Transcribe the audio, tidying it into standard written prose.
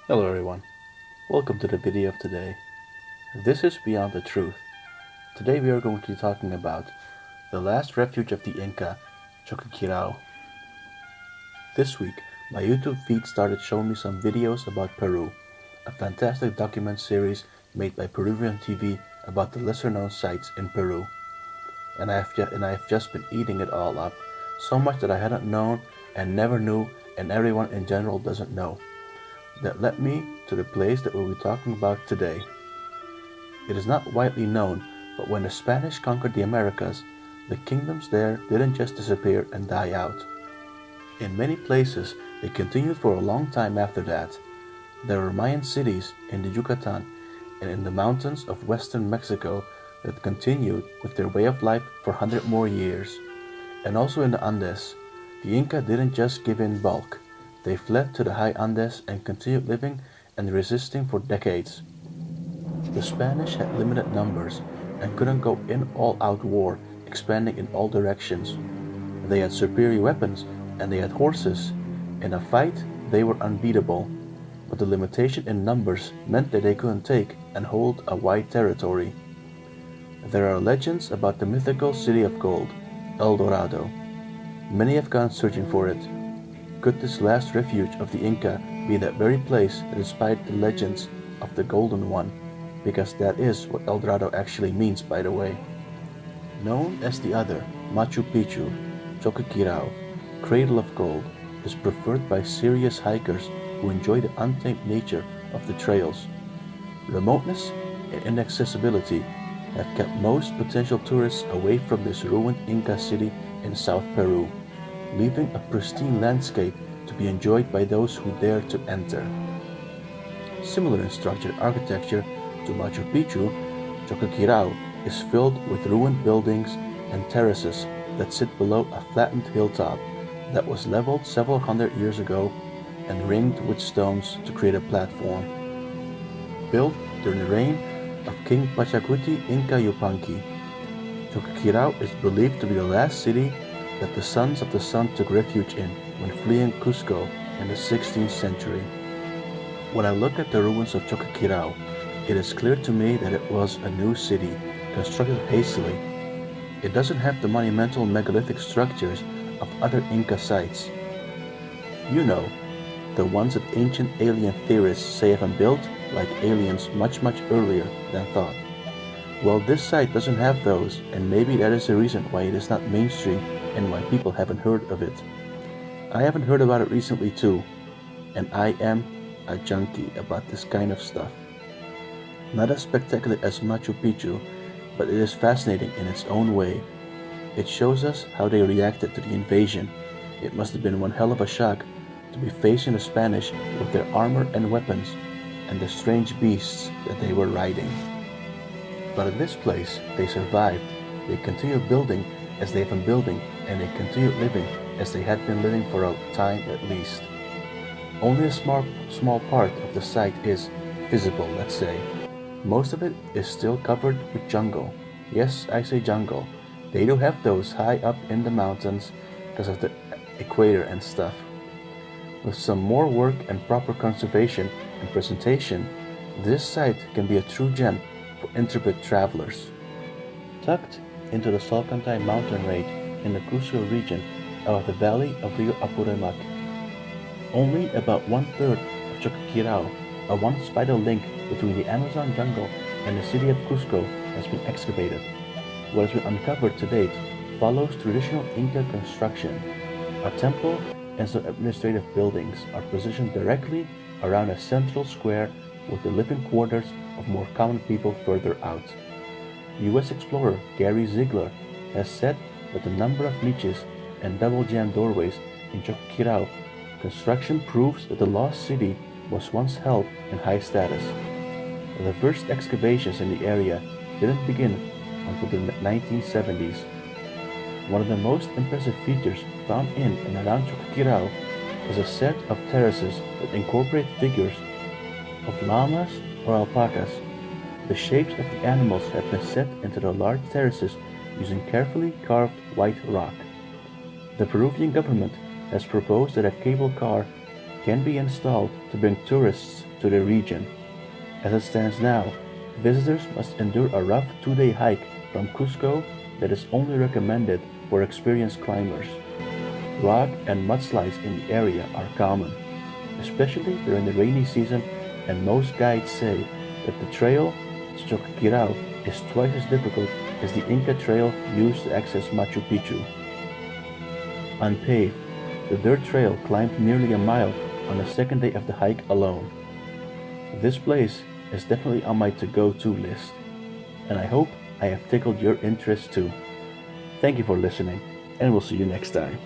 Hello everyone, welcome to the video of today. This is Beyond the Truth. Today we are going to be talking about the last refuge of the Inca, Choquequirao. This week, my YouTube feed started showing me some videos about Peru, a fantastic document series made by Peruvian TV about the lesser known sites in Peru. And I've just been eating it all up, so much that I hadn't known and never knew and everyone in general doesn't know. That led me to the place that we'll be talking about today. It is not widely known, but when the Spanish conquered the Americas, the kingdoms there didn't just disappear and die out. In many places, they continued for a long time after that. There were Mayan cities in the Yucatan and in the mountains of western Mexico that continued with their way of life for 100 more years. And also in the Andes, the Inca didn't just give in bulk. They fled to the high Andes and continued living and resisting for decades. The Spanish had limited numbers and couldn't go in all-out war, expanding in all directions. They had superior weapons and they had horses. In a fight, they were unbeatable. But the limitation in numbers meant that they couldn't take and hold a wide territory. There are legends about the mythical city of gold, El Dorado. Many have gone searching for it. Could this last refuge of the Inca be that very place that inspired the legends of the Golden One? Because that is what El Dorado actually means, by the way. Known as the other Machu Picchu, Choquequirao, Cradle of Gold, is preferred by serious hikers who enjoy the untamed nature of the trails. Remoteness and inaccessibility have kept most potential tourists away from this ruined Inca city in South Peru, leaving a pristine landscape to be enjoyed by those who dare to enter. Similar in structure and architecture to Machu Picchu, Choquequirao is filled with ruined buildings and terraces that sit below a flattened hilltop that was leveled several hundred years ago and ringed with stones to create a platform. Built during the reign of King Pachacuti Inca Yupanqui, Choquequirao is believed to be the last city that the Sons of the Sun took refuge in when fleeing Cusco in the 16th century. When I look at the ruins of Choquequirao, it is clear to me that it was a new city, constructed hastily. It doesn't have the monumental megalithic structures of other Inca sites. You know, the ones that ancient alien theorists say have been built like aliens much earlier than thought. Well, this site doesn't have those, and maybe that is the reason why it is not mainstream and why people haven't heard of it. I haven't heard about it recently too, and I am a junkie about this kind of stuff. Not as spectacular as Machu Picchu, but it is fascinating in its own way. It shows us how they reacted to the invasion. It must have been one hell of a shock to be facing the Spanish with their armor and weapons, and the strange beasts that they were riding. But in this place, they survived. They continued building as they've been building, and they continued living as they had been living for a time at least. Only a small part of the site is visible, let's say. Most of it is still covered with jungle. Yes, I say jungle. They do have those high up in the mountains because of the equator and stuff. With some more work and proper conservation and presentation, this site can be a true gem for intrepid travelers. Tucked into the Salcantay mountain range in the Cusco region of the valley of Rio Apurimac, only about 1/3 of Choquequirao, a once vital link between the Amazon jungle and the city of Cusco, has been excavated. What has been uncovered to date follows traditional Inca construction. A temple and some administrative buildings are positioned directly around a central square with the living quarters of more common people further out. US explorer Gary Ziegler has said that the number of niches and double-jammed doorways in Choquequirao construction proves that the lost city was once held in high status. The first excavations in the area didn't begin until the 1970s. One of the most impressive features found in and around Choquequirao is a set of terraces that incorporate figures of llamas or alpacas. The shapes of the animals have been set into the large terraces using carefully carved white rock. The Peruvian government has proposed that a cable car can be installed to bring tourists to the region. As it stands now, visitors must endure a rough 2-day hike from Cusco that is only recommended for experienced climbers. Rock and mudslides in the area are common, especially during the rainy season, and most guides say that the trail to Choquequirao is twice as difficult as the Inca trail used to access Machu Picchu. Unpaved, the dirt trail climbed nearly a mile on the second day of the hike alone. This place is definitely on my to-go-to list, and I hope I have tickled your interest too. Thank you for listening, and we'll see you next time.